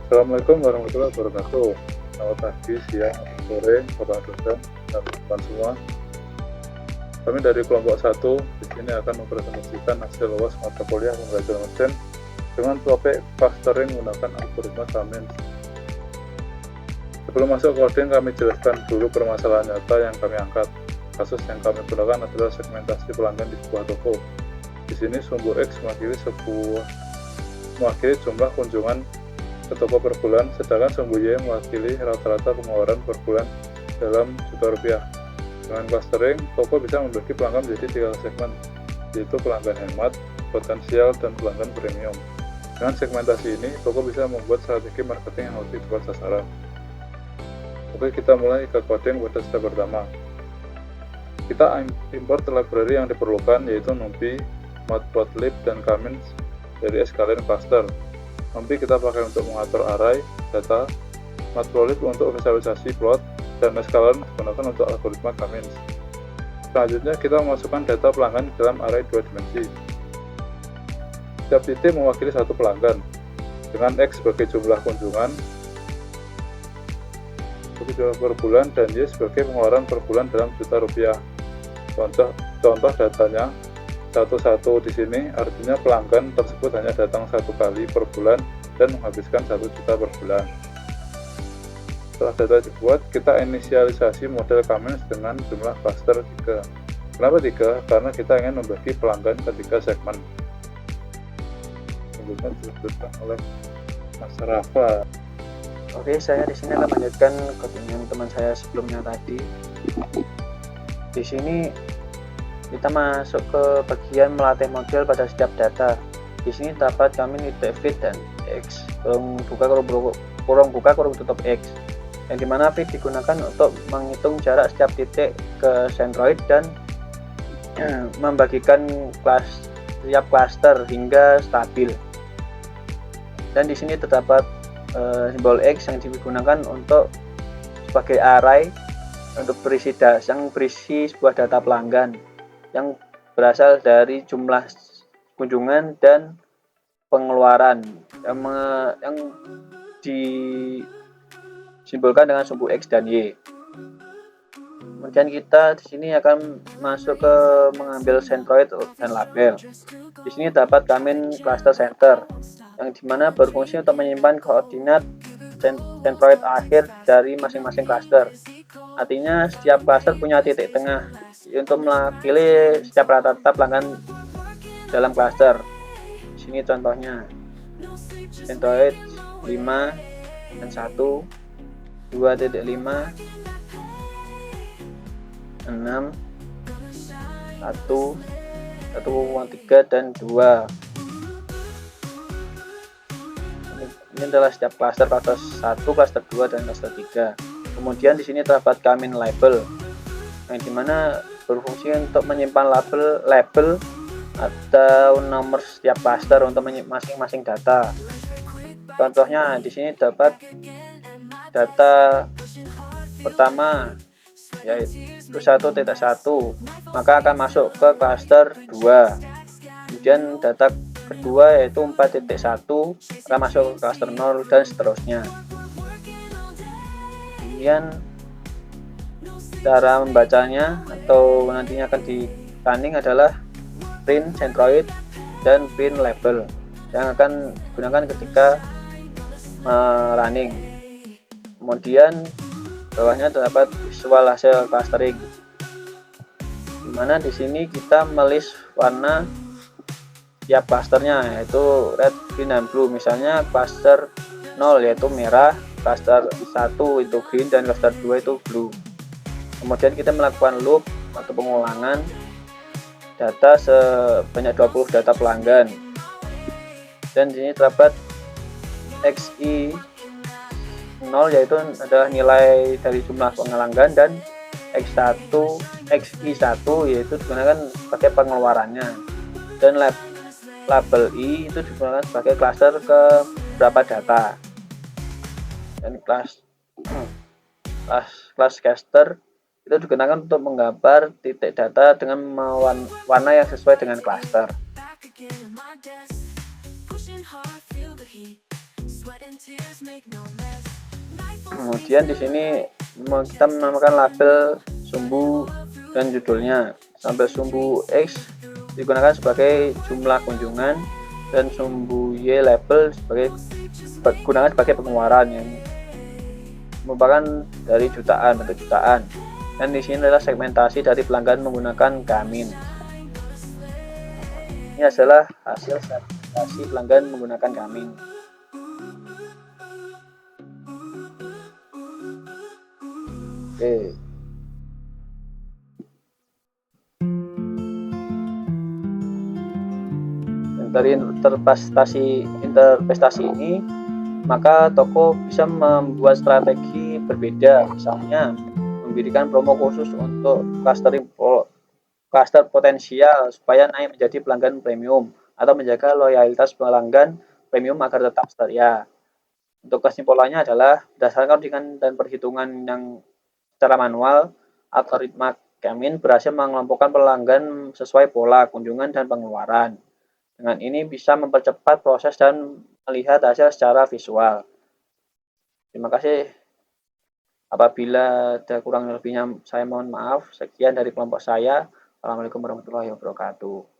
Assalamualaikum warahmatullahi wabarakatuh. Selamat pagi, siang, sore, Bapak dosen dan teman-teman semua. Kami dari kelompok 1 di sini akan mempresentasikan hasil UAS mata kuliah pembelajaran mesin dengan topik clustering menggunakan algoritma Cummins. Sebelum masuk coding, kami jelaskan dulu permasalahan nyata yang kami angkat. Kasus yang kami gunakan adalah segmentasi pelanggan di sebuah toko. Di sini sumbu X mewakili jumlah kunjungan ke toko per bulan, sedangkan sumbu Y mewakili rata-rata pengeluaran per bulan dalam juta rupiah. Dengan clustering, toko bisa membagi pelanggan menjadi 3 segmen, yaitu pelanggan hemat, potensial, dan pelanggan premium. Dengan segmentasi ini, toko bisa membuat strategi marketing yang lebih tepat sasaran. Oke, kita mulai ke coding pada step pertama. Kita import library yang diperlukan, yaitu NumPy, Matplotlib, dan Cummins dari sklearn cluster. NumPy kita pakai untuk mengatur array data, Matplotlib untuk visualisasi plot, dan sklearn digunakan untuk algoritma Cummins. Selanjutnya kita memasukkan data pelanggan dalam array 2 dimensi. Setiap titik mewakili satu pelanggan, dengan X sebagai jumlah kunjungan per bulan dan Y sebagai pengeluaran per bulan dalam juta rupiah. Contoh datanya 11 di sini artinya pelanggan tersebut hanya datang 1 kali per bulan dan menghabiskan 1 juta per bulan. Setelah data dibuat, kita inisialisasi model Cummins dengan jumlah cluster 3. Kenapa 3? Karena kita ingin membagi pelanggan ke 3 segmen. Kemudian dilanjutkan oleh Mas Rafa. Oke, saya di sini akan melanjutkan codingan teman saya sebelumnya tadi. Di sini kita masuk ke bagian melatih model pada setiap data. Di sini dapat kami titik fit dan X, kurung buka kurung tutup X, yang dimana fit digunakan untuk menghitung jarak setiap titik ke centroid dan membagikan setiap cluster hingga stabil. Dan di sini terdapat simbol X yang digunakan untuk sebagai array untuk berisi sebuah data pelanggan yang berasal dari jumlah kunjungan dan pengeluaran yang disimbolkan dengan sumbu X dan Y. Kemudian kita di sini akan masuk ke mengambil centroid dan label. Di sini dapat Cummins cluster center yang dimana berfungsi untuk menyimpan koordinat centroid akhir dari masing-masing cluster. Artinya setiap cluster punya titik tengah untuk mewakili setiap rata-rata pelanggan dalam cluster. Di sini contohnya centroid 5 dan 1, 2.5, 6, 1,3 dan 2. Ini adalah setiap cluster 1, cluster 2, dan cluster 3. Kemudian di sini terdapat Cummins label, yang dimana berfungsi untuk menyimpan label atau nomor setiap cluster untuk masing-masing data. Contohnya di sini dapat data pertama yaitu 1.1, maka akan masuk ke cluster 2. Kemudian data kedua yaitu 4.1 akan masuk ke cluster 0 dan seterusnya. Kemudian cara membacanya atau nantinya akan di running adalah print centroid dan print label yang akan digunakan ketika running. Kemudian bawahnya terdapat visual hasil clustering, dimana di sini kita melis warna tiap clusternya yaitu red, green, dan blue. Misalnya cluster 0 yaitu merah, cluster 1 itu green, dan cluster 2 itu blue. Kemudian kita melakukan loop atau pengulangan data sebanyak 20 data pelanggan. Dan di sini terdapat XI 0 yaitu adalah nilai dari jumlah pelanggan, dan XI1 yaitu digunakan sebagai pengeluarannya, dan label I itu digunakan sebagai cluster ke berapa data. Dan kelas cluster itu digunakan untuk menggambar titik data dengan warna yang sesuai dengan cluster. Kemudian di sini kita menambahkan label sumbu dan judulnya. Sampai sumbu X digunakan sebagai jumlah kunjungan dan sumbu Y label digunakan sebagai pengeluaran yang merupakan dari jutaan bentuk jutaan. Dan di sini adalah segmentasi dari pelanggan menggunakan Gamin. Ini adalah hasil segmentasi pelanggan menggunakan Gamin. Oke. Dari interpretasi ini, maka toko bisa membuat strategi berbeda, misalnya memberikan promo khusus untuk cluster potensial supaya naik menjadi pelanggan premium, atau menjaga loyalitas pelanggan premium agar tetap setia. Untuk kesimpulannya adalah berdasarkan codingan dan perhitungan yang secara manual, algoritma Gamin berhasil mengelompokkan pelanggan sesuai pola kunjungan dan pengeluaran. Dengan ini bisa mempercepat proses dan melihat hasil secara visual. Terima kasih. Apabila ada kurang lebihnya, saya mohon maaf. Sekian dari kelompok saya. Assalamualaikum warahmatullahi wabarakatuh.